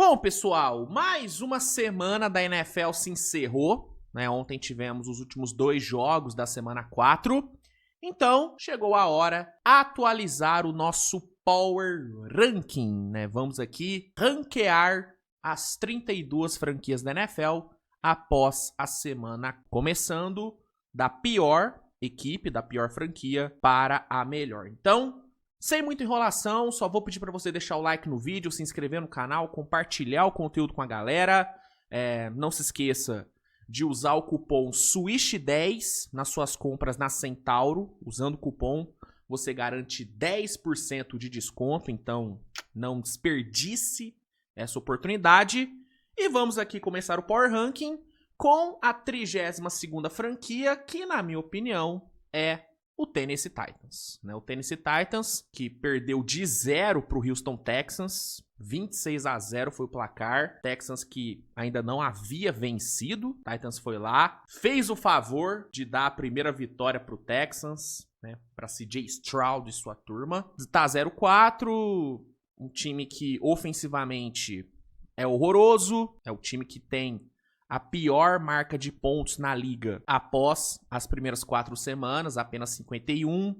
Bom, pessoal, mais uma semana da NFL se encerrou, né? Ontem tivemos os últimos 2 jogos da semana 4. Então, chegou a hora de atualizar o nosso Power Ranking, né? Vamos aqui ranquear as 32 franquias da NFL após a semana, começando da pior equipe, da pior franquia para a melhor. Então, sem muita enrolação, só vou pedir para você deixar o like no vídeo, se inscrever no canal, compartilhar o conteúdo com a galera. Não se esqueça de usar o cupom SWISH10 nas suas compras na Centauro. Usando o cupom, você garante 10% de desconto, então não desperdice essa oportunidade. E vamos aqui começar o Power Ranking com a 32ª franquia, que na minha opinião é o Tennessee Titans, né? O Tennessee Titans, que perdeu de 0 para o Houston Texans, 26-0 foi o placar. Texans que ainda não havia vencido. Titans foi lá, fez o favor de dar a primeira vitória para o Texans, né? Para CJ Stroud e sua turma. Tá 0-4, um time que ofensivamente é horroroso, é o time que tem a pior marca de pontos na liga após as primeiras 4 semanas, apenas 51.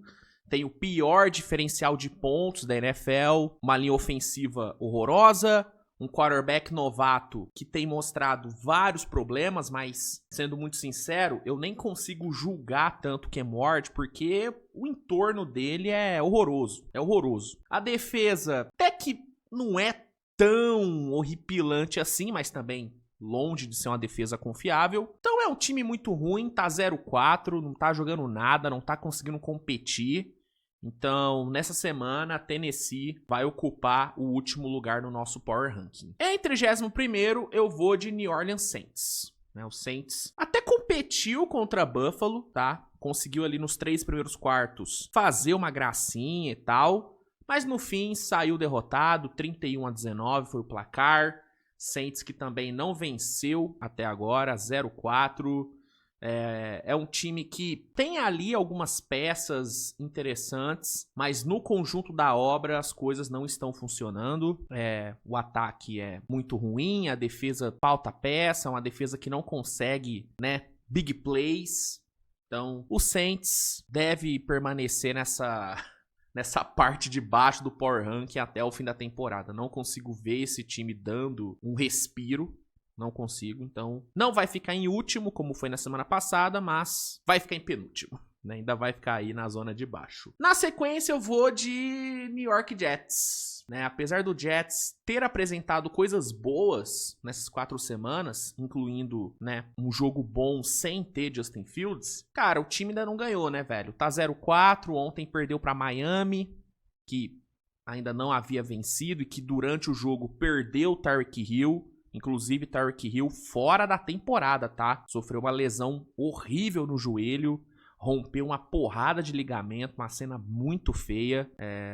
Tem o pior diferencial de pontos da NFL, uma linha ofensiva horrorosa, um quarterback novato que tem mostrado vários problemas, mas, sendo muito sincero, eu nem consigo julgar tanto o Cam Ward, porque o entorno dele é horroroso. É horroroso. A defesa até que não é tão horripilante assim, mas também longe de ser uma defesa confiável. Então é um time muito ruim, tá 0-4, não tá jogando nada, não tá conseguindo competir. Então, nessa semana, a Tennessee vai ocupar o último lugar no nosso Power Ranking. Em 31º, eu vou de New Orleans Saints. O Saints até competiu contra Buffalo, tá? Conseguiu ali nos 3 primeiros quartos fazer uma gracinha e tal. Mas no fim, saiu derrotado, 31-19 foi o placar. Saints que também não venceu até agora, 0-4. É um time que tem ali algumas peças interessantes, mas no conjunto da obra as coisas não estão funcionando. O ataque é muito ruim, a defesa falta peça, é uma defesa que não consegue, né, big plays. Então, o Saints deve permanecer nessa parte de baixo do Power Ranking até o fim da temporada. Não consigo ver esse time dando um respiro. Não consigo. Então, não vai ficar em último, como foi na semana passada, mas vai ficar em penúltimo, né? Ainda vai ficar aí na zona de baixo. Na sequência, eu vou de New York Jets, né? Apesar do Jets ter apresentado coisas boas nessas 4 semanas, incluindo, né, um jogo bom sem ter Justin Fields, cara, o time ainda não ganhou, né, velho? Tá 0-4, ontem perdeu pra Miami, que ainda não havia vencido e que durante o jogo perdeu o Tyreek Hill. Inclusive, Tyreek Hill fora da temporada, tá? Sofreu uma lesão horrível no joelho, rompeu uma porrada de ligamento, uma cena muito feia,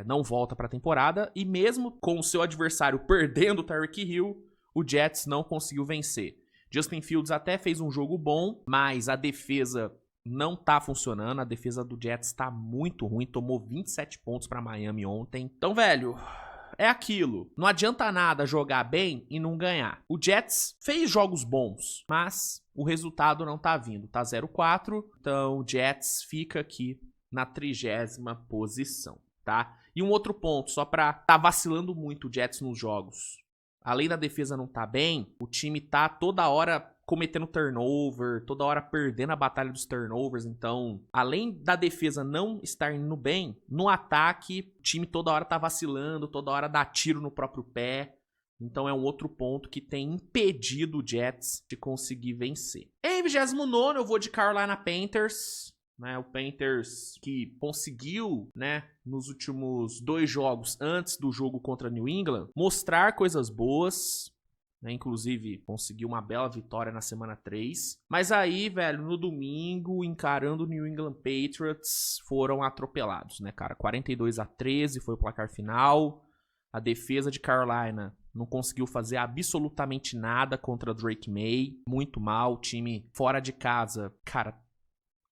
não volta pra temporada. E mesmo com o seu adversário perdendo o Tyreek Hill, o Jets não conseguiu vencer. Justin Fields até fez um jogo bom, mas a defesa não tá funcionando. A defesa do Jets tá muito ruim, tomou 27 pontos pra Miami ontem. Então, velho, é aquilo, não adianta nada jogar bem e não ganhar. O Jets fez jogos bons, mas o resultado não tá vindo, tá 0-4, então o Jets fica aqui na 30ª posição, tá? E um outro ponto, só pra tá vacilando muito o Jets nos jogos. Além da defesa não tá bem, o time tá toda hora cometendo turnover, toda hora perdendo a batalha dos turnovers. Então, além da defesa não estar indo bem, no ataque, o time toda hora tá vacilando, toda hora dá tiro no próprio pé. Então, é um outro ponto que tem impedido o Jets de conseguir vencer. Em 29º, eu vou de Carolina Panthers, né? O Panthers que conseguiu, né, nos últimos 2 jogos antes do jogo contra New England, mostrar coisas boas. Inclusive, conseguiu uma bela vitória na semana 3. Mas aí, velho, no domingo, encarando o New England Patriots, foram atropelados, né, cara? 42-13 foi o placar final. A defesa de Carolina não conseguiu fazer absolutamente nada contra Drake May. Muito mal. O time fora de casa, cara,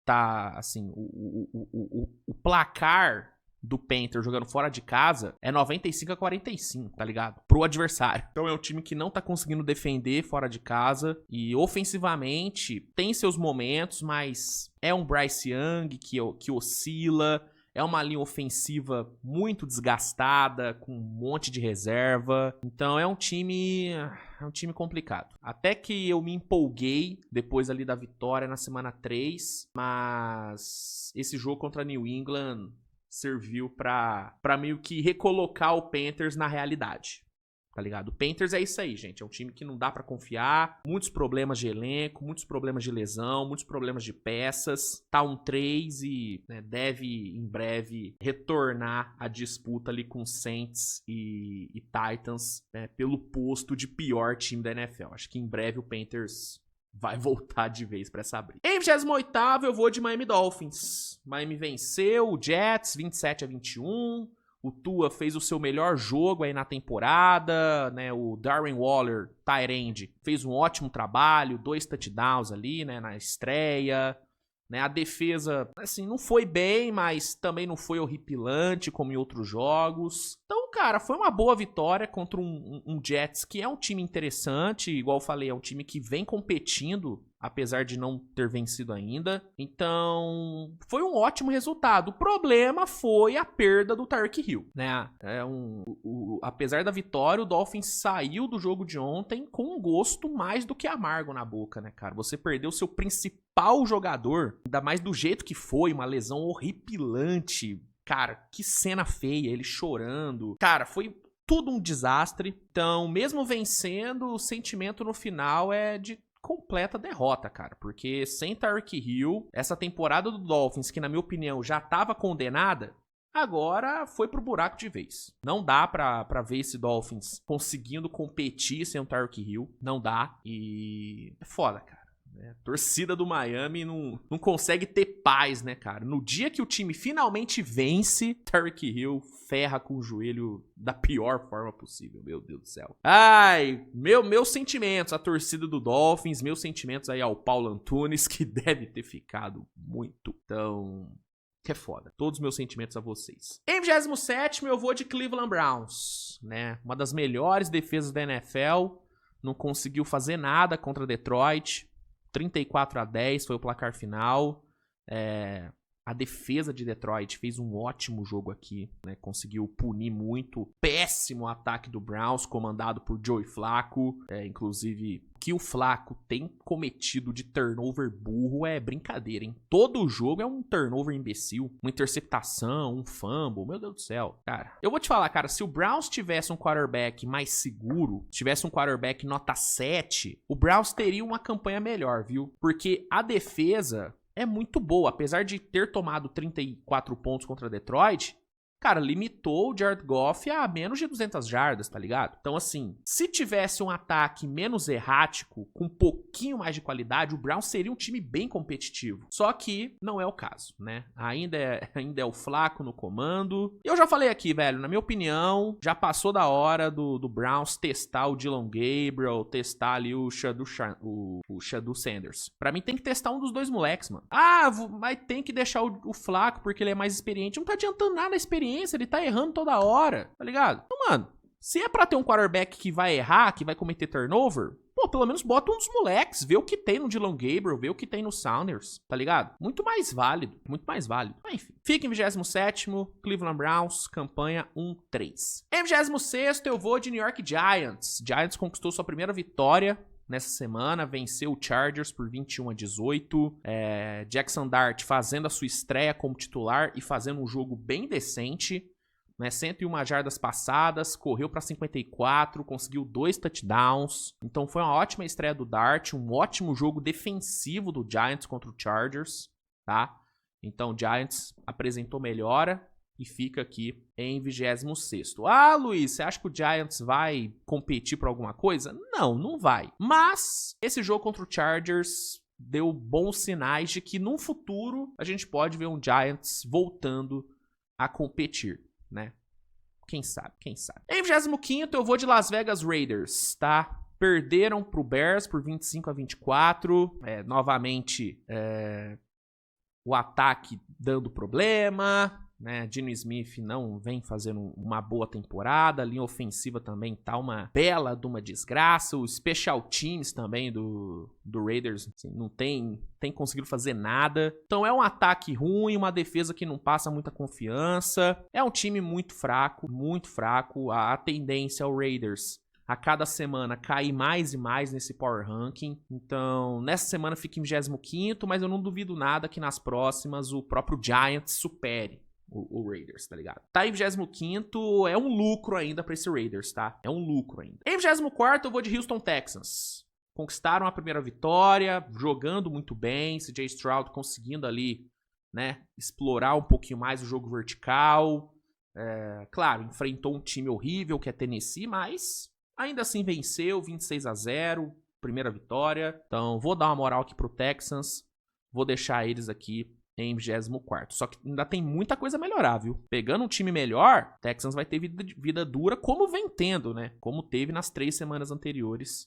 tá, assim, o placar do Panthers jogando fora de casa é 95-45, tá ligado? Pro adversário. Então é um time que não tá conseguindo defender fora de casa e ofensivamente tem seus momentos, mas é um Bryce Young que oscila. É uma linha ofensiva muito desgastada, com um monte de reserva. Então é um time complicado. Até que eu me empolguei depois ali da vitória na semana 3, mas esse jogo contra New England serviu pra meio que recolocar o Panthers na realidade. Tá ligado? O Panthers é isso aí, gente. É um time que não dá pra confiar. Muitos problemas de elenco, muitos problemas de lesão, muitos problemas de peças. Tá 1-3 e né, deve em breve retornar à disputa ali com Saints e Titans, né, pelo posto de pior time da NFL. Acho que em breve o Panthers vai voltar de vez pra essa briga. Em 28º eu vou de Miami Dolphins. Miami venceu o Jets 27-21. O Tua fez o seu melhor jogo aí na temporada, né? O Darren Waller, tight end, fez um ótimo trabalho, 2 touchdowns ali, né? Na estreia, né? A defesa, assim, não foi bem, mas também não foi horripilante como em outros jogos. Então, cara, foi uma boa vitória contra um Jets que é um time interessante, igual eu falei, é um time que vem competindo, apesar de não ter vencido ainda. Então, foi um ótimo resultado. O problema foi a perda do Tyreek Hill, né? Apesar da vitória, o Dolphins saiu do jogo de ontem com um gosto mais do que amargo na boca, né, cara? Você perdeu seu principal jogador, ainda mais do jeito que foi, uma lesão horripilante. Cara, que cena feia, ele chorando. Cara, foi tudo um desastre. Então, mesmo vencendo, o sentimento no final é de completa derrota, cara, porque sem Tyreek Hill, essa temporada do Dolphins, que na minha opinião já tava condenada, agora foi pro buraco de vez. Não dá pra ver esse Dolphins conseguindo competir sem o Tyreek Hill, não dá, e é foda, cara. A torcida do Miami não consegue ter paz, né, cara? No dia que o time finalmente vence, Tyreek Hill ferra com o joelho da pior forma possível. Meu Deus do céu. Ai, meus sentimentos, a torcida do Dolphins, meus sentimentos aí ao Paulo Antunes, que deve ter ficado muito tão... Que é foda. Todos os meus sentimentos a vocês. Em 27º eu vou de Cleveland Browns, né? Uma das melhores defesas da NFL. Não conseguiu fazer nada contra Detroit. 34-10 foi o placar final. A defesa de Detroit fez um ótimo jogo aqui, né? Conseguiu punir muito. Péssimo ataque do Browns, comandado por Joey Flacco. Inclusive, o que o Flacco tem cometido de turnover burro é brincadeira, hein? Todo jogo é um turnover imbecil. Uma interceptação, um fumble. Meu Deus do céu. Cara, eu vou te falar, cara, se o Browns tivesse um quarterback mais seguro, tivesse um quarterback nota 7, o Browns teria uma campanha melhor, viu? Porque a defesa é muito boa, apesar de ter tomado 34 pontos contra Detroit, cara, limitou o Jared Goff a menos de 200 jardas, tá ligado? Então, assim, se tivesse um ataque menos errático, com um pouquinho mais de qualidade, o Browns seria um time bem competitivo. Só que não é o caso, né? Ainda é o Flacco no comando. E eu já falei aqui, velho, na minha opinião, já passou da hora do Browns testar o Dylan Gabriel, testar ali o Shedeur Sanders. Pra mim tem que testar um dos dois moleques, mano. Mas tem que deixar o Flacco porque ele é mais experiente. Não tá adiantando nada a experiência. Ele tá errando toda hora, tá ligado? Então, mano, se é pra ter um quarterback que vai errar, que vai cometer turnover, pô, pelo menos bota um dos moleques, vê o que tem no Dylan Gabriel, vê o que tem no Saunders, tá ligado? Muito mais válido, muito mais válido. Mas, enfim, fica em 27º, Cleveland Browns, campanha 1-3. Em 26º, eu vou de New York Giants. Giants conquistou sua primeira vitória nessa semana, venceu o Chargers por 21-18. Jackson Dart fazendo a sua estreia como titular e fazendo um jogo bem decente, né? 101 jardas passadas, correu para 54, conseguiu 2 touchdowns. Então foi uma ótima estreia do Dart, um ótimo jogo defensivo do Giants contra o Chargers, tá? Então o Giants apresentou melhora e fica aqui em 26º. Ah, Luiz, você acha que o Giants vai competir por alguma coisa? Não, não vai. Mas esse jogo contra o Chargers deu bons sinais de que no futuro a gente pode ver um Giants voltando a competir, né? Quem sabe, quem sabe. Em 25º eu vou de Las Vegas Raiders, tá? Perderam pro Bears por 25-24. Novamente, o ataque dando problema, né? Geno Smith não vem fazendo uma boa temporada. A linha ofensiva também tá uma bela de uma desgraça. Os special teams também do Raiders assim, não tem conseguido fazer nada. Então é um ataque ruim, uma defesa que não passa muita confiança. É um time muito fraco, muito fraco. A tendência ao Raiders a cada semana cair mais e mais nesse power ranking. Então, nessa semana fica em 25º, mas eu não duvido nada que nas próximas o próprio Giants supere o Raiders, tá ligado? Tá em 25º, é um lucro ainda pra esse Raiders, tá? É um lucro ainda. Em 24º, eu vou de Houston Texans. Conquistaram a primeira vitória, jogando muito bem, CJ Stroud conseguindo ali, né, explorar um pouquinho mais o jogo vertical. Claro, enfrentou um time horrível que é Tennessee, mas ainda assim venceu, 26-0, primeira vitória. Então vou dar uma moral aqui pro Texans, vou deixar eles aqui em 24º. Só que ainda tem muita coisa a melhorar, viu? Pegando um time melhor, Texans vai ter vida dura como vem tendo, né? Como teve nas 3 semanas anteriores,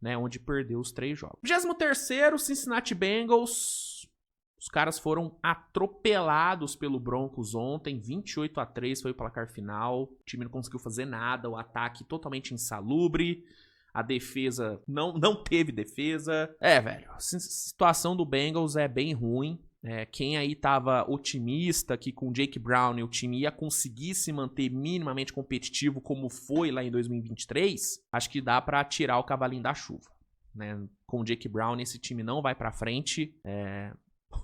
né? Onde perdeu os 3 jogos. 23º, Cincinnati Bengals. Os caras foram atropelados pelo Broncos ontem, 28-3 foi o placar final. O time não conseguiu fazer nada, o ataque totalmente insalubre. A defesa não teve defesa. Velho, a situação do Bengals é bem ruim. Quem aí tava otimista que com o Jake Brown o time ia conseguir se manter minimamente competitivo como foi lá em 2023, acho que dá pra tirar o cavalinho da chuva, né? Com o Jake Brown esse time não vai pra frente.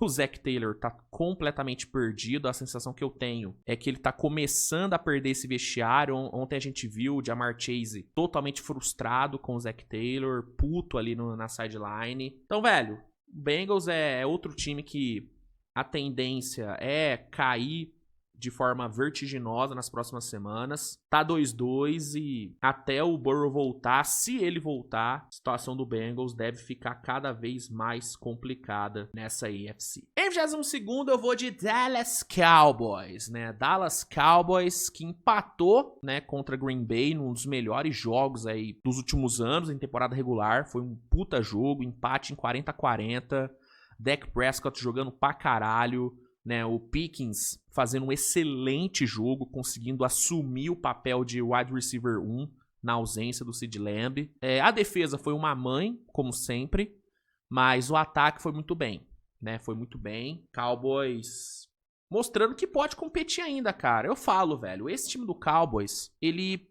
O Zac Taylor tá completamente perdido. A sensação que eu tenho é que ele tá começando a perder esse vestiário. Ontem a gente viu o Ja'Marr Chase totalmente frustrado com o Zac Taylor, puto ali na sideline. Então, velho, o Bengals é outro time que a tendência é cair de forma vertiginosa nas próximas semanas. Tá 2-2 e até o Burrow voltar, se ele voltar, a situação do Bengals deve ficar cada vez mais complicada nessa AFC. Em 22º eu vou de Dallas Cowboys, né? Dallas Cowboys que empatou, né, contra Green Bay num dos melhores jogos aí dos últimos anos em temporada regular. Foi um puta jogo, empate em 40-40. Dak Prescott jogando pra caralho, né, o Pickens fazendo um excelente jogo, conseguindo assumir o papel de wide receiver 1 na ausência do CeeDee Lamb. A defesa foi uma mãe, como sempre, mas o ataque foi muito bem, né? Foi muito bem. Cowboys mostrando que pode competir ainda, cara. Eu falo, velho, esse time do Cowboys, ele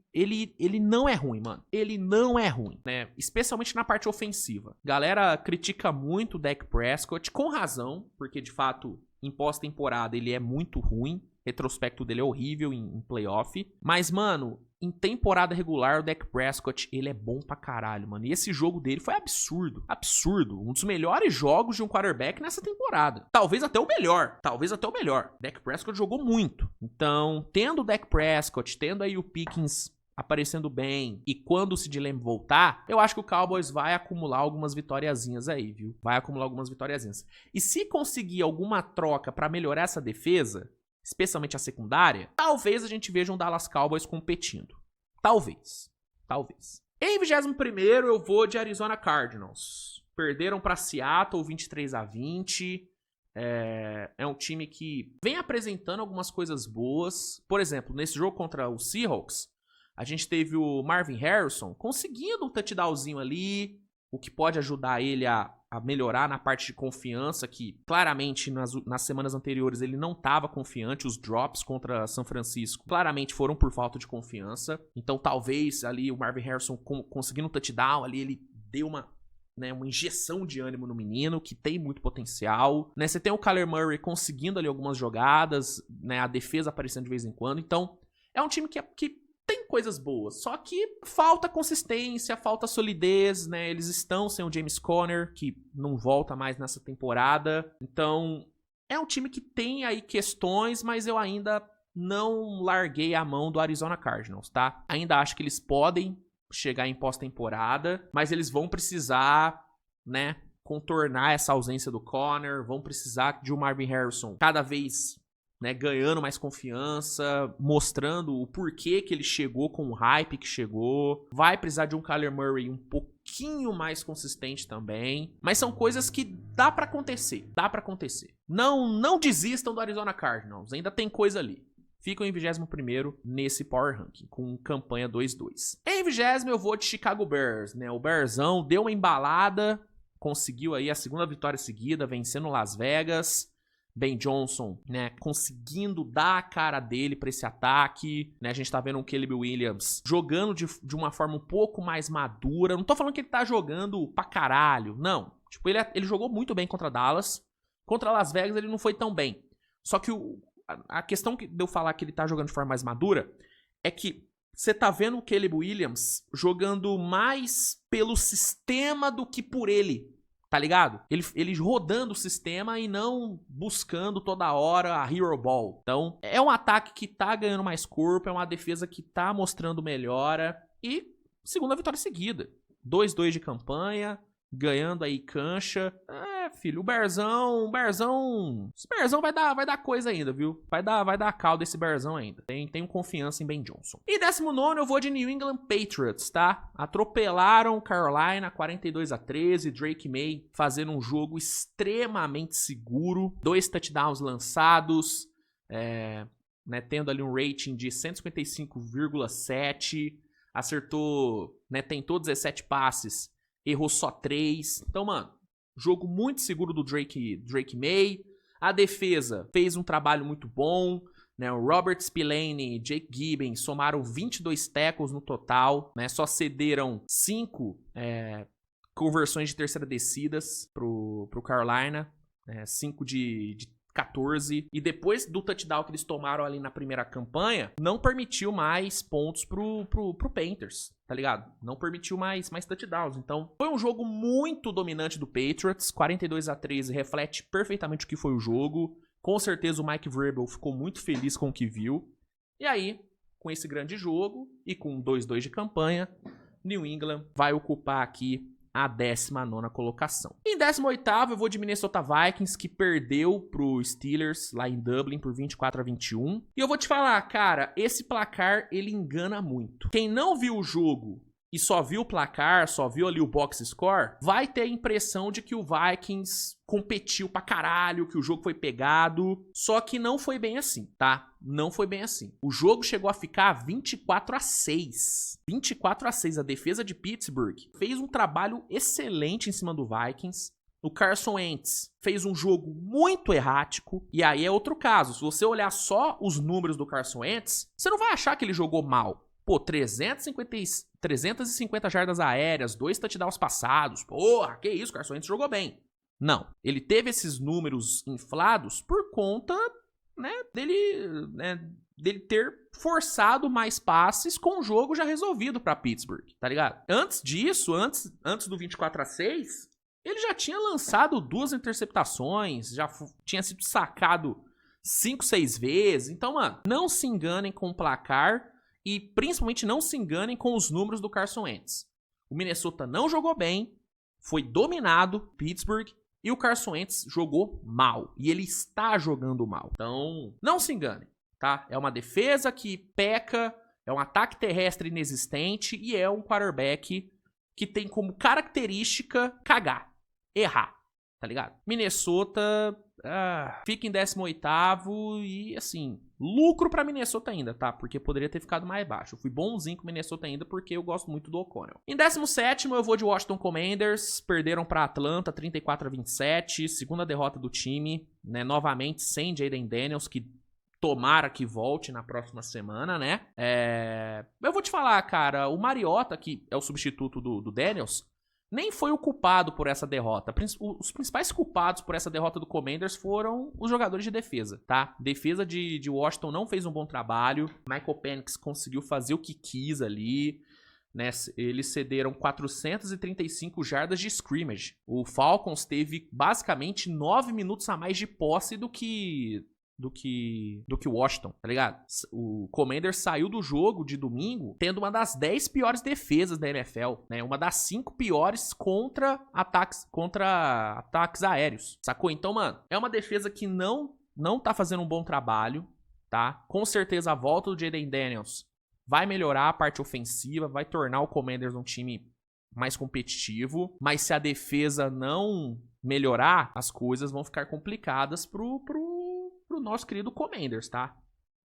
não é ruim, mano. Ele não é ruim, né? Especialmente na parte ofensiva. Galera critica muito o Dak Prescott, com razão, porque de fato em pós-temporada ele é muito ruim. Retrospecto dele é horrível em playoff. Mas, mano, em temporada regular o Dak Prescott, ele é bom pra caralho, mano. E esse jogo dele foi absurdo. Absurdo. Um dos melhores jogos de um quarterback nessa temporada. Talvez até o melhor. Dak Prescott jogou muito. Então, tendo o Dak Prescott, tendo aí o Pickens aparecendo bem, e quando o CeeDee Lamb voltar, eu acho que o Cowboys vai acumular algumas vitoriazinhas aí, viu? Vai acumular algumas vitoriazinhas. E se conseguir alguma troca pra melhorar essa defesa, especialmente a secundária, talvez a gente veja um Dallas Cowboys competindo. Talvez. Em 21º eu vou de Arizona Cardinals. Perderam pra Seattle 23-20. É um time que vem apresentando algumas coisas boas. Por exemplo, nesse jogo contra o Seahawks, a gente teve o Marvin Harrison conseguindo um touchdownzinho ali, o que pode ajudar ele a melhorar na parte de confiança, que claramente nas semanas anteriores ele não estava confiante. Os drops contra São Francisco claramente foram por falta de confiança. Então talvez ali o Marvin Harrison conseguindo um touchdown ali, ele deu uma injeção de ânimo no menino, que tem muito potencial, né? Você tem o Kyler Murray conseguindo ali algumas jogadas, né? A defesa aparecendo de vez em quando. Então é um time que tem coisas boas, só que falta consistência, falta solidez, né? Eles estão sem o James Conner, que não volta mais nessa temporada. Então, é um time que tem aí questões, mas eu ainda não larguei a mão do Arizona Cardinals, tá? Ainda acho que eles podem chegar em pós-temporada, mas eles vão precisar, né, contornar essa ausência do Conner, vão precisar de um Marvin Harrison cada vez, né, ganhando mais confiança, mostrando o porquê que ele chegou com o hype que chegou. Vai precisar de um Kyler Murray um pouquinho mais consistente também. Mas são coisas que dá pra acontecer. Dá pra acontecer. Não desistam do Arizona Cardinals. Ainda tem coisa ali. Ficam em 21º nesse Power Ranking, com campanha 2-2. Em 20º eu vou de Chicago Bears, né? O Bearzão deu uma embalada, conseguiu aí a segunda vitória seguida, vencendo Las Vegas. Ben Johnson, né, conseguindo dar a cara dele pra esse ataque, né? A gente tá vendo o Caleb Williams jogando de uma forma um pouco mais madura. Não tô falando que ele tá jogando pra caralho, não. Tipo, ele jogou muito bem contra Dallas. Contra Las Vegas ele não foi tão bem. Só que a questão de eu falar que ele tá jogando de forma mais madura é que você tá vendo o Caleb Williams jogando mais pelo sistema do que por ele, tá ligado? Ele rodando o sistema e não buscando toda hora a hero ball. Então, é um ataque que tá ganhando mais corpo, é uma defesa que tá mostrando melhora e segunda vitória seguida. 2-2 de campanha, ganhando aí cancha. Filho, o Bearzão vai dar coisa ainda, viu? Vai dar caldo esse Bearzão ainda. Tenho confiança em Ben Johnson. E 19º eu vou de New England Patriots, tá? Atropelaram Carolina 42-13, Drake May fazendo um jogo extremamente seguro, 2 touchdowns lançados, né, tendo ali um rating de 155,7, acertou, né, tentou 17 passes, errou só 3. Então, mano, jogo muito seguro do Drake May. A defesa fez um trabalho muito bom, né? O Robert Spillane e Jake Gibbons somaram 22 tackles no total, né? Só cederam 5 conversões de terceira descidas pro Carolina, 5 de 14, e depois do touchdown que eles tomaram ali na primeira campanha, não permitiu mais pontos pro Panthers, tá ligado? Não permitiu mais touchdowns. Então, foi um jogo muito dominante do Patriots. 42-13 reflete perfeitamente o que foi o jogo. Com certeza o Mike Vrabel ficou muito feliz com o que viu. E aí, com esse grande jogo e com 2-2 de campanha, New England vai ocupar aqui a 19ª colocação. Em 18º eu vou de Minnesota Vikings, que perdeu pro Steelers lá em Dublin por 24-21. E eu vou te falar, cara, esse placar ele engana muito. Quem não viu o jogo e só viu o placar, só viu ali o box score, vai ter a impressão de que o Vikings competiu pra caralho, que o jogo foi pegado. Só que não foi bem assim, tá? Não foi bem assim. O jogo chegou a ficar 24-6. 24-6. A defesa de Pittsburgh fez um trabalho excelente em cima do Vikings. O Carson Wentz fez um jogo muito errático. E aí é outro caso. Se você olhar só os números do Carson Wentz, você não vai achar que ele jogou mal. Pô, 350 jardas aéreas, 2 touchdowns passados. Porra, que isso, o Carson Wentz jogou bem. Não, ele teve esses números inflados por conta, né, dele ter forçado mais passes com o jogo já resolvido pra Pittsburgh, tá ligado? Antes disso, antes do 24-6, ele já tinha lançado 2 interceptações, já tinha sido sacado 5, 6 vezes. Então, mano, não se enganem com o placar e principalmente não se enganem com os números do Carson Wentz. O Minnesota não jogou bem, foi dominado, Pittsburgh, e o Carson Wentz jogou mal. E ele está jogando mal. Então, não se enganem, tá? É uma defesa que peca, é um ataque terrestre inexistente e é um quarterback que tem como característica cagar, errar, tá ligado? Minnesota fica em 18º e, assim, lucro pra Minnesota ainda, tá? Porque poderia ter ficado mais baixo. Eu fui bonzinho com Minnesota ainda porque eu gosto muito do O'Connell. Em 17º eu vou de Washington Commanders. Perderam pra Atlanta 34-27. Segunda derrota do time, né? Novamente sem Jayden Daniels, que tomara que volte na próxima semana, né? Eu vou te falar, cara, o Mariota, que é o substituto do Daniels, nem foi o culpado por essa derrota. Os principais culpados por essa derrota do Commanders foram os jogadores de defesa, tá? Defesa de Washington não fez um bom trabalho. Michael Penix conseguiu fazer o que quis ali, né? Eles cederam 435 jardas de scrimmage. O Falcons teve basicamente 9 minutos a mais de posse do que Washington, tá ligado? O Commanders saiu do jogo de domingo tendo uma das 10 piores defesas da NFL, né? Uma das 5 piores contra ataques aéreos, sacou? Então, mano, é uma defesa que não tá fazendo um bom trabalho, tá? Com certeza a volta do Jayden Daniels vai melhorar a parte ofensiva, vai tornar o Commanders um time mais competitivo, mas se a defesa não melhorar, as coisas vão ficar complicadas pro nosso querido Commanders, tá?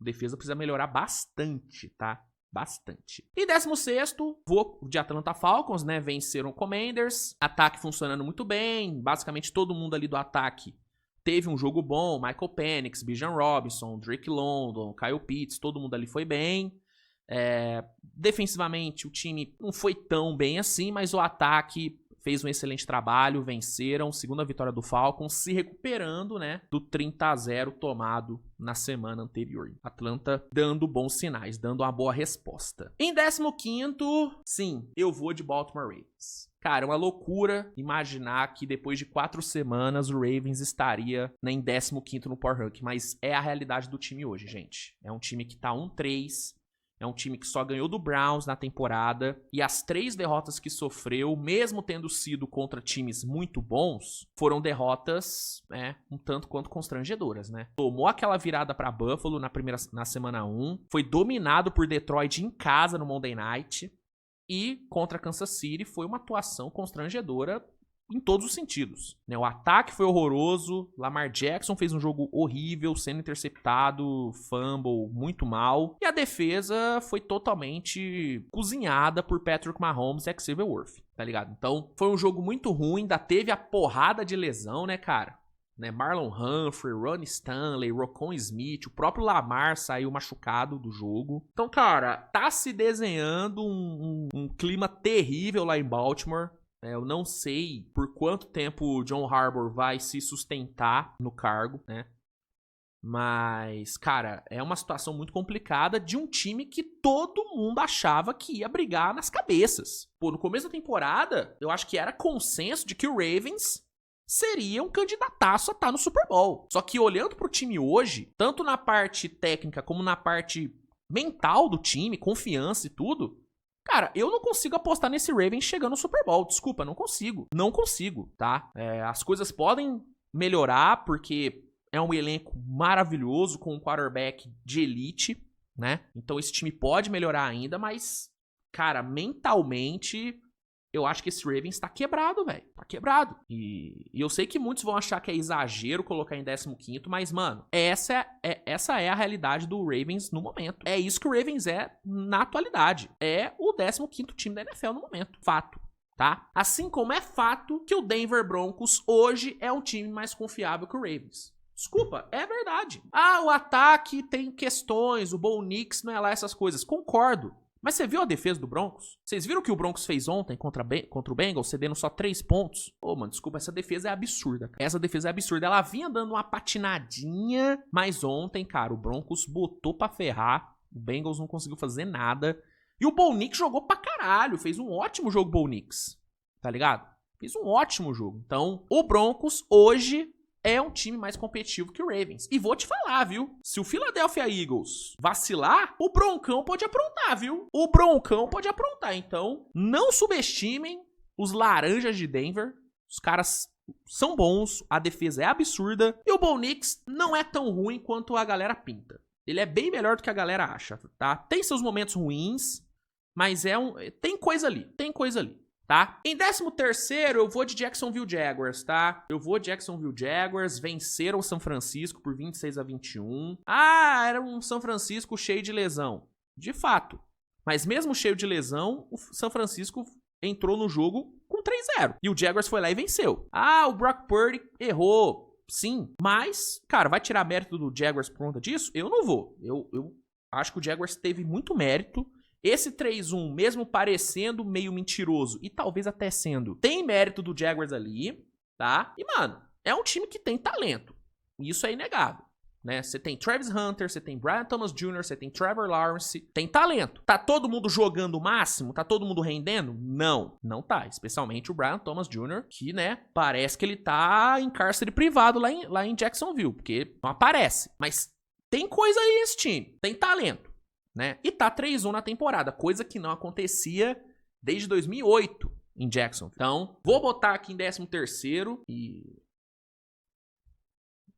A defesa precisa melhorar bastante, tá? Bastante. E 16º, vou de Atlanta Falcons, né? Venceram o Commanders. Ataque funcionando muito bem. Basicamente todo mundo ali do ataque teve um jogo bom. Michael Penix, Bijan Robinson, Drake London, Kyle Pitts, todo mundo ali foi bem. Defensivamente o time não foi tão bem assim, mas o ataque fez um excelente trabalho, venceram, segunda vitória do Falcons, se recuperando, né, do 30-0 tomado na semana anterior. Atlanta dando bons sinais, dando uma boa resposta. Em 15º, sim, eu vou de Baltimore Ravens. Cara, é uma loucura imaginar que depois de 4 semanas o Ravens estaria, né, em 15º no Power Ranking, mas é a realidade do time hoje, gente. É um time que tá 1-3, é um time que só ganhou do Browns na temporada, e as 3 derrotas que sofreu, mesmo tendo sido contra times muito bons, foram derrotas, um tanto quanto constrangedoras, né? Tomou aquela virada pra Buffalo na semana 1, foi dominado por Detroit em casa no Monday Night, e contra Kansas City foi uma atuação constrangedora em todos os sentidos, né? O ataque foi horroroso, Lamar Jackson fez um jogo horrível, sendo interceptado, fumble, muito mal. E a defesa foi totalmente cozinhada por Patrick Mahomes e Xavier Worth, tá ligado? Então, foi um jogo muito ruim, ainda teve a porrada de lesão, né, cara? Né? Marlon Humphrey, Ron Stanley, Roquan Smith, o próprio Lamar saiu machucado do jogo. Então, cara, tá se desenhando um clima terrível lá em Baltimore. Eu não sei por quanto tempo o John Harbaugh vai se sustentar no cargo, né? Mas, cara, é uma situação muito complicada de um time que todo mundo achava que ia brigar nas cabeças. Pô, no começo da temporada, eu acho que era consenso de que o Ravens seria um candidataço a estar no Super Bowl. Só que olhando pro time hoje, tanto na parte técnica como na parte mental do time, confiança e tudo, cara, eu não consigo apostar nesse Ravens chegando no Super Bowl. Desculpa, não consigo. Não consigo, tá? As coisas podem melhorar, porque é um elenco maravilhoso, com um quarterback de elite, né? Então esse time pode melhorar ainda, mas, cara, mentalmente, eu acho que esse Ravens tá quebrado, velho. Tá quebrado. E eu sei que muitos vão achar que é exagero colocar em 15º, mas, mano, essa é a realidade do Ravens no momento. É isso que o Ravens é na atualidade. É o 15º time da NFL no momento. Fato. Tá? Assim como é fato que o Denver Broncos hoje é um time mais confiável que o Ravens. Desculpa, é verdade. Ah, o ataque tem questões, o Bo Nix não é lá essas coisas. Concordo. Mas você viu a defesa do Broncos? Vocês viram o que o Broncos fez ontem contra o Bengals, cedendo só 3 pontos? Ô, mano, desculpa, essa defesa é absurda. Essa defesa é absurda. Ela vinha dando uma patinadinha, mas ontem, cara, o Broncos botou pra ferrar. O Bengals não conseguiu fazer nada. E o Bo Nix jogou pra caralho. Fez um ótimo jogo, Bo Nix. Tá ligado? Fez um ótimo jogo. Então, o Broncos hoje é um time mais competitivo que o Ravens. E vou te falar, viu? Se o Philadelphia Eagles vacilar, o Broncão pode aprontar, viu? O Broncão pode aprontar. Então, não subestimem os laranjas de Denver. Os caras são bons, a defesa é absurda. E o Bo Nix não é tão ruim quanto a galera pinta. Ele é bem melhor do que a galera acha, tá? Tem seus momentos ruins, mas tem coisa ali, tá? Em 13º, eu vou de Jacksonville Jaguars, tá? Eu vou de Jacksonville Jaguars, venceram o São Francisco por 26-21. Ah, era um São Francisco cheio de lesão. De fato. Mas mesmo cheio de lesão, o São Francisco entrou no jogo com 3-0. E o Jaguars foi lá e venceu. Ah, o Brock Purdy errou. Sim, mas, cara, vai tirar mérito do Jaguars por conta disso? Eu não vou. Eu acho que o Jaguars teve muito mérito. Esse 3-1, mesmo parecendo meio mentiroso, e talvez até sendo, tem mérito do Jaguars ali, tá? E, mano, é um time que tem talento. Isso é inegável, né? Você tem Travis Hunter, você tem Brian Thomas Jr., você tem Trevor Lawrence, tem talento. Tá todo mundo jogando o máximo? Tá todo mundo rendendo? Não, não tá. Especialmente o Brian Thomas Jr., que, né, parece que ele tá em cárcere privado lá em Jacksonville, porque não aparece. Mas tem coisa aí nesse time, tem talento. Né? E tá 3-1 na temporada, coisa que não acontecia desde 2008 em Jackson. Então, vou botar aqui em 13º e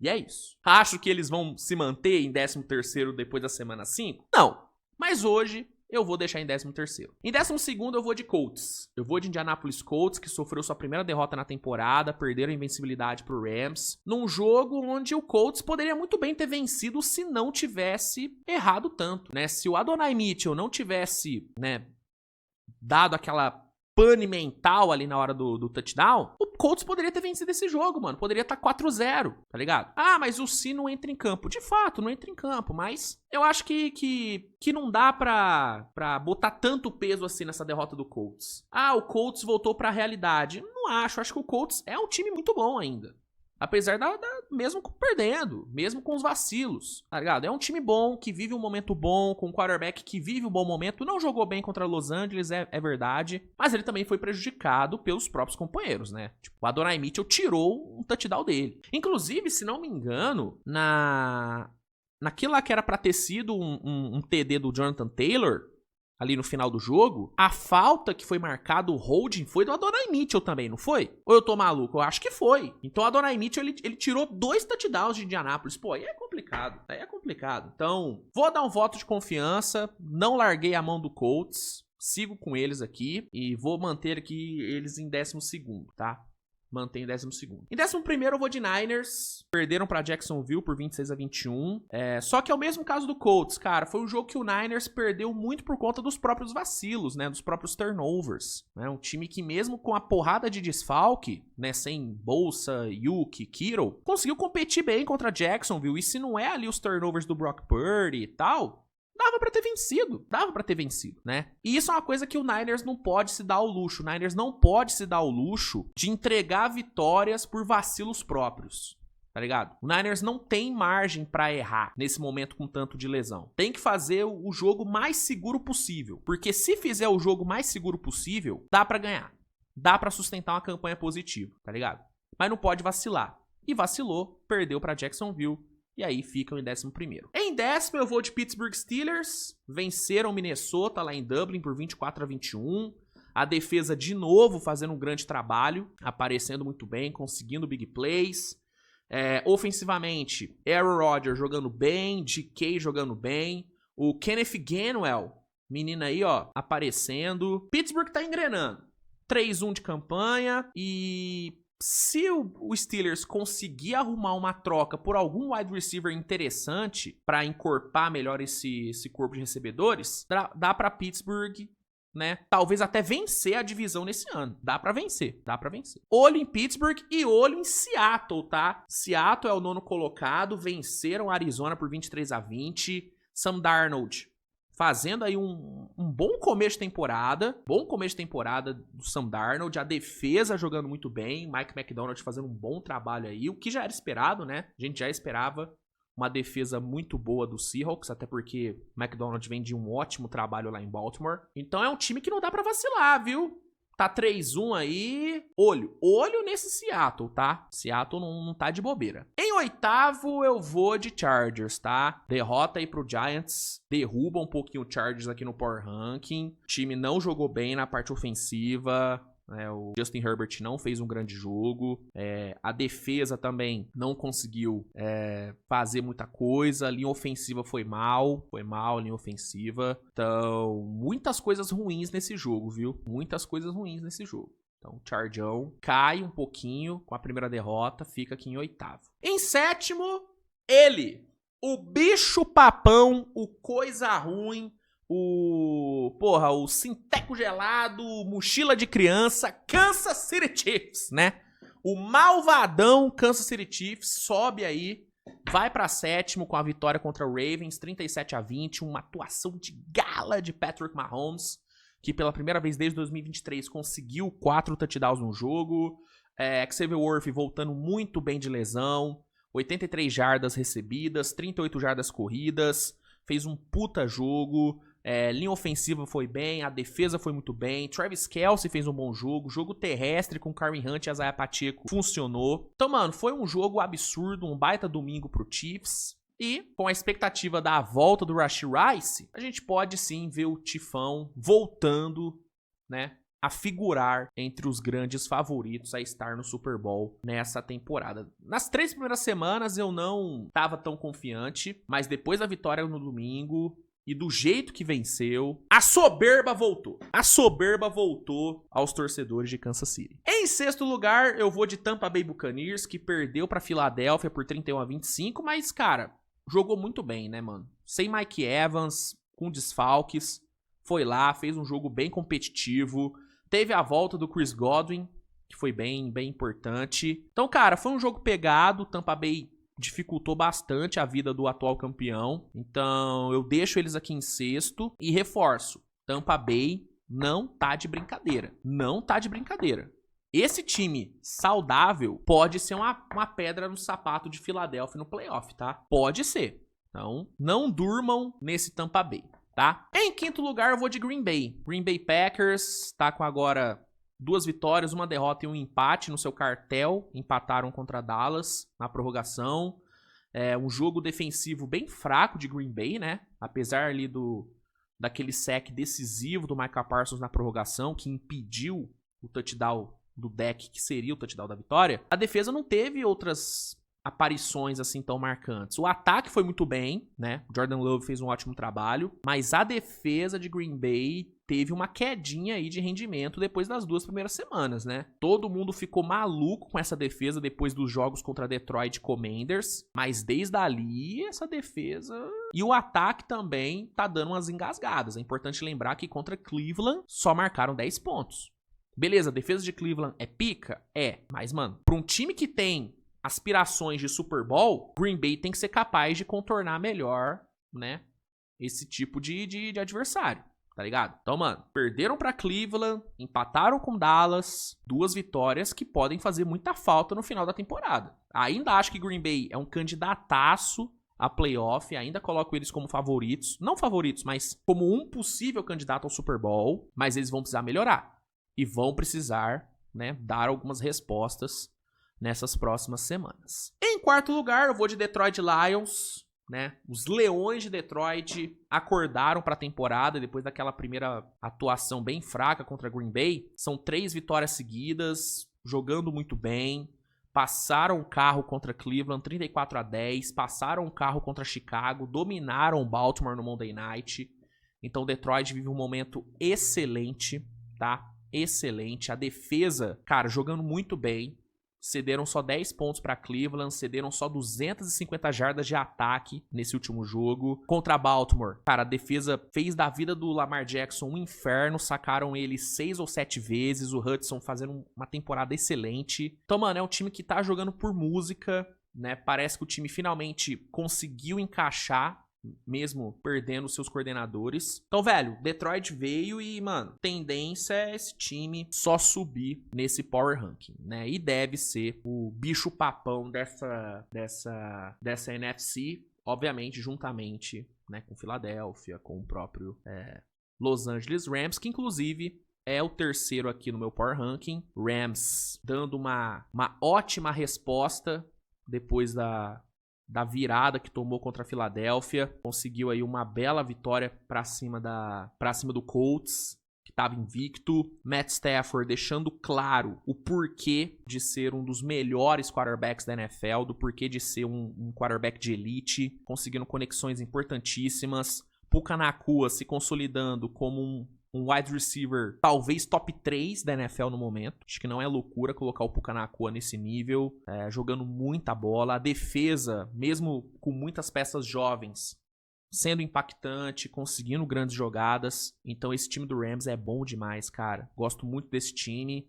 é isso. Acho que eles vão se manter em 13º depois da semana 5? Não. Mas hoje eu vou deixar em 13º. Em 12º eu vou de Colts. Eu vou de Indianapolis Colts, que sofreu sua primeira derrota na temporada, perderam a invencibilidade pro Rams, num jogo onde o Colts poderia muito bem ter vencido se não tivesse errado tanto, né? Se o Adonai Mitchell não tivesse, né, dado aquela pane mental ali na hora do touchdown, o Colts poderia ter vencido esse jogo, mano. Poderia estar 4-0, tá ligado? Ah, mas o Si não entra em campo. De fato, não entra em campo, mas eu acho que não dá pra botar tanto peso assim nessa derrota do Colts. Ah, o Colts voltou pra realidade. Não acho que o Colts é um time muito bom ainda. Apesar mesmo perdendo, mesmo com os vacilos, tá ligado? É um time bom, que vive um momento bom, com um quarterback que vive um bom momento. Não jogou bem contra Los Angeles, é verdade. Mas ele também foi prejudicado pelos próprios companheiros, né? Tipo, o Adonai Mitchell tirou um touchdown dele. Inclusive, se não me engano, naquilo lá que era pra ter sido um TD do Jonathan Taylor, ali no final do jogo, a falta que foi marcada, o holding, foi do Adonai Mitchell também, não foi? Ou eu tô maluco? Eu acho que foi. Então o Adonai Mitchell, ele tirou 2 touchdowns de Indianápolis. Pô, aí é complicado. Então, vou dar um voto de confiança, não larguei a mão do Colts, sigo com eles aqui e vou manter aqui eles em 12º, tá? Mantém em 12º. Em 11º eu vou de Niners. Perderam pra Jacksonville por 26-21. Só que é o mesmo caso do Colts, cara. Foi um jogo que o Niners perdeu muito por conta dos próprios vacilos, né? Dos próprios turnovers. Né? Um time que mesmo com a porrada de desfalque, né? Sem Bolsa, Yuki, Kittle, conseguiu competir bem contra Jacksonville. E se não é ali os turnovers do Brock Purdy e tal, dava pra ter vencido, né? E isso é uma coisa que o Niners não pode se dar ao luxo. O Niners não pode se dar ao luxo de entregar vitórias por vacilos próprios, tá ligado? O Niners não tem margem pra errar nesse momento com tanto de lesão. Tem que fazer o jogo mais seguro possível, porque se fizer o jogo mais seguro possível, dá pra ganhar. Dá pra sustentar uma campanha positiva, tá ligado? Mas não pode vacilar. E vacilou, perdeu pra Jacksonville. E aí ficam em 11º. Em 10º eu vou de Pittsburgh Steelers. Venceram Minnesota lá em Dublin por 24-21. A defesa de novo fazendo um grande trabalho. Aparecendo muito bem, conseguindo big plays. Ofensivamente, Aaron Rodgers jogando bem. DK jogando bem. O Kenneth Gainwell, menino aí, ó, aparecendo. Pittsburgh tá engrenando. 3-1 de campanha e... se o Steelers conseguir arrumar uma troca por algum wide receiver interessante para encorpar melhor esse corpo de recebedores, dá para Pittsburgh, né? Talvez até vencer a divisão nesse ano. Dá pra vencer. Olho em Pittsburgh e olho em Seattle, tá? Seattle é o 9º colocado, venceram a Arizona por 23-20. Sam Darnold fazendo aí um bom começo de temporada. Bom começo de temporada do Sam Darnold. A defesa jogando muito bem. Mike McDonald fazendo um bom trabalho aí. O que já era esperado, né? A gente já esperava uma defesa muito boa do Seahawks. Até porque McDonald vem de um ótimo trabalho lá em Baltimore. Então é um time que não dá pra vacilar, viu? Tá 3-1 aí. Olho nesse Seattle, tá? Seattle não tá de bobeira. Em 8º, eu vou de Chargers, tá? Derrota aí pro Giants. Derruba um pouquinho o Chargers aqui no Power Ranking. O time não jogou bem na parte ofensiva. O Justin Herbert não fez um grande jogo. A defesa também não conseguiu fazer muita coisa. A linha ofensiva foi mal. A linha ofensiva. Então, muitas coisas ruins nesse jogo, viu? Muitas coisas ruins nesse jogo. Então, o Chargão cai um pouquinho com a primeira derrota. Fica aqui em 8º. Em 7º, ele. O bicho papão. O coisa ruim. O sinteco gelado, mochila de criança, Kansas City Chiefs, né? O malvadão Kansas City Chiefs sobe aí, vai pra 7º com a vitória contra o Ravens, 37-20, uma atuação de gala de Patrick Mahomes, que pela primeira vez desde 2023 conseguiu 4 touchdowns no jogo. Xavier Worthy voltando muito bem de lesão, 83 jardas recebidas, 38 jardas corridas, fez um puta jogo. Linha ofensiva foi bem, a defesa foi muito bem, Travis Kelce fez um bom jogo terrestre com Kareem Hunt e Isaiah Pacheco funcionou. Então, mano, foi um jogo absurdo, um baita domingo pro Chiefs. E, com a expectativa da volta do Rashee Rice, a gente pode sim ver o Tifão voltando, né, a figurar entre os grandes favoritos a estar no Super Bowl nessa temporada. Nas 3 primeiras semanas eu não tava tão confiante, mas depois da vitória no domingo, e do jeito que venceu, a soberba voltou. A soberba voltou aos torcedores de Kansas City. Em sexto lugar, eu vou de Tampa Bay Buccaneers, que perdeu pra Filadélfia por 31-25, mas, cara, jogou muito bem, né, mano? Sem Mike Evans, com desfalques, foi lá, fez um jogo bem competitivo, teve a volta do Chris Godwin, que foi bem importante. Então, cara, foi um jogo pegado, Tampa Bay dificultou bastante a vida do atual campeão. Então, eu deixo eles aqui em sexto e reforço. Tampa Bay não tá de brincadeira. Não tá de brincadeira. Esse time saudável pode ser uma pedra no sapato de Filadélfia no playoff, tá? Pode ser. Então, não durmam nesse Tampa Bay, tá? Em quinto lugar, eu vou de Green Bay. Green Bay Packers tá com agora 2 vitórias, 1 derrota e 1 empate no seu cartel. Empataram contra Dallas na prorrogação. Um jogo defensivo bem fraco de Green Bay, né? Apesar ali daquele sack decisivo do Micah Parsons na prorrogação, que impediu o touchdown do deck, que seria o touchdown da vitória. A defesa não teve outras aparições assim tão marcantes. O ataque foi muito bem, né? O Jordan Love fez um ótimo trabalho, mas a defesa de Green Bay teve uma quedinha aí de rendimento depois das 2 primeiras semanas, né? Todo mundo ficou maluco com essa defesa depois dos jogos contra Detroit Commanders, mas desde ali essa defesa e o ataque também tá dando umas engasgadas. É importante lembrar que contra Cleveland só marcaram 10 pontos. Beleza, a defesa de Cleveland é pica? É, mas mano, pra um time que tem aspirações de Super Bowl, Green Bay tem que ser capaz de contornar melhor, né, esse tipo de adversário, tá ligado? Então, mano, perderam pra Cleveland, empataram com Dallas, 2 vitórias que podem fazer muita falta no final da temporada. Ainda acho que Green Bay é um candidataço a playoff, ainda coloco eles como favoritos, não favoritos, mas como um possível candidato ao Super Bowl, mas eles vão precisar melhorar e vão precisar, né, dar algumas respostas nessas próximas semanas. Em quarto lugar, eu vou de Detroit Lions, né? Os Leões de Detroit acordaram para a temporada depois daquela primeira atuação bem fraca contra Green Bay. São 3 vitórias seguidas, jogando muito bem. Passaram o carro contra Cleveland 34-10, passaram o carro contra Chicago, dominaram Baltimore no Monday Night. Então Detroit vive um momento excelente, tá? Excelente. A defesa, cara, jogando muito bem. Cederam só 10 pontos para Cleveland, cederam só 250 jardas de ataque nesse último jogo. Contra Baltimore, cara, a defesa fez da vida do Lamar Jackson um inferno, sacaram ele 6 ou 7 vezes, o Hudson fazendo uma temporada excelente. Então, mano, é um time que tá jogando por música, né? Parece que o time finalmente conseguiu encaixar, mesmo perdendo seus coordenadores. Então, velho, Detroit veio e, mano, tendência é esse time só subir nesse power ranking, né? E deve ser o bicho papão dessa NFC, obviamente, juntamente, né, com Filadélfia, com o próprio Los Angeles Rams, que inclusive é o terceiro aqui no meu power ranking. Rams dando uma ótima resposta depois da virada que tomou contra a Filadélfia, conseguiu aí uma bela vitória pra cima do Colts, que estava invicto. Matt Stafford deixando claro o porquê de ser um dos melhores quarterbacks da NFL, do porquê de ser um quarterback de elite, conseguindo conexões importantíssimas. Puka Nacua se consolidando como um wide receiver, talvez top 3 da NFL no momento. Acho que não é loucura colocar o Puka Nacua nesse nível, jogando muita bola. A defesa, mesmo com muitas peças jovens, sendo impactante, conseguindo grandes jogadas. Então esse time do Rams é bom demais, cara. Gosto muito desse time.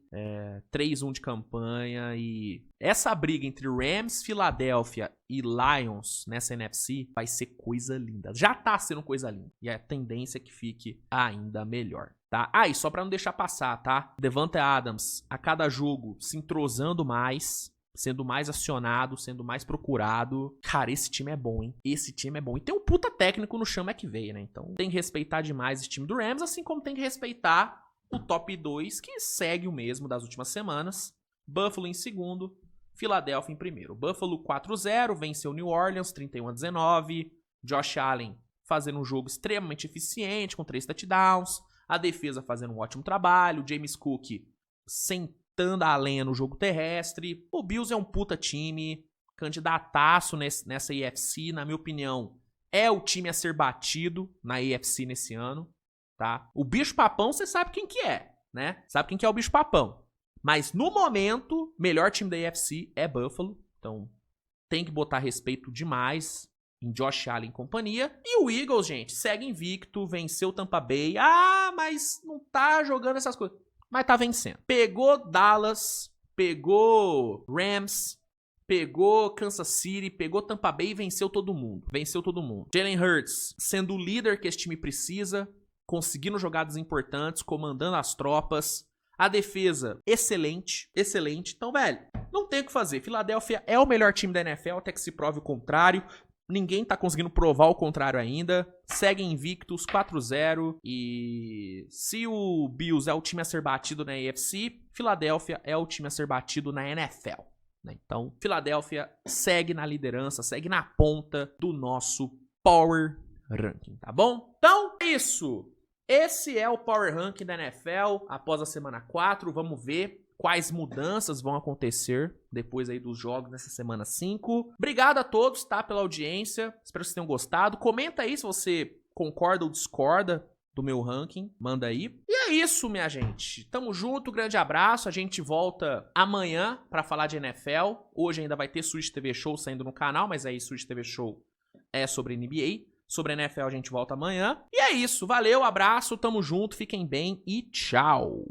3-1 de campanha. E essa briga entre Rams, Filadélfia e Lions nessa NFC vai ser coisa linda. Já tá sendo coisa linda. E a tendência é que fique ainda melhor, tá? E só pra não deixar passar, tá? Devante Adams, a cada jogo, se entrosando mais, sendo mais acionado, sendo mais procurado. Cara, esse time é bom, hein? Esse time é bom. E tem um puta técnico no Sean McVay, né? Então tem que respeitar demais esse time do Rams, assim como tem que respeitar o top 2, que segue o mesmo das últimas semanas. Buffalo em segundo, Filadélfia em primeiro. Buffalo 4-0, venceu New Orleans 31-19. Josh Allen fazendo um jogo extremamente eficiente, com 3 touchdowns. A defesa fazendo um ótimo trabalho. James Cook sentando a lenha no jogo terrestre. O Bills é um puta time, candidataço nessa IFC. Na minha opinião, é o time a ser batido na AFC nesse ano, tá? O bicho-papão, você sabe quem que é, né? Sabe quem que é o bicho-papão. Mas, no momento, melhor time da AFC é Buffalo. Então, tem que botar respeito demais em Josh Allen e companhia. E o Eagles, gente, segue invicto, venceu o Tampa Bay. Ah, mas não tá jogando essas coisas. Mas tá vencendo. Pegou Dallas, pegou Rams, pegou Kansas City, pegou Tampa Bay e venceu todo mundo. Venceu todo mundo. Jalen Hurts sendo o líder que esse time precisa, conseguindo jogadas importantes, comandando as tropas. A defesa, excelente, excelente. Então, velho, não tem o que fazer. Filadélfia é o melhor time da NFL, até que se prove o contrário. Ninguém tá conseguindo provar o contrário ainda. Seguem invictos, 4-0. E se o Bills é o time a ser batido na AFC, Filadélfia é o time a ser batido na NFL. Então, Filadélfia segue na liderança, segue na ponta do nosso Power Ranking, tá bom? Então, é isso. Esse é o Power Ranking da NFL após a semana 4. Vamos ver quais mudanças vão acontecer depois aí dos jogos nessa semana 5. Obrigado a todos, tá, pela audiência. Espero que vocês tenham gostado. Comenta aí se você concorda ou discorda do meu ranking. Manda aí. E é isso, minha gente. Tamo junto, grande abraço. A gente volta amanhã pra falar de NFL. Hoje ainda vai ter Switch TV Show saindo no canal, mas aí Switch TV Show é sobre NBA. Sobre a NFL a gente volta amanhã. E é isso. Valeu, abraço, tamo junto, fiquem bem e tchau.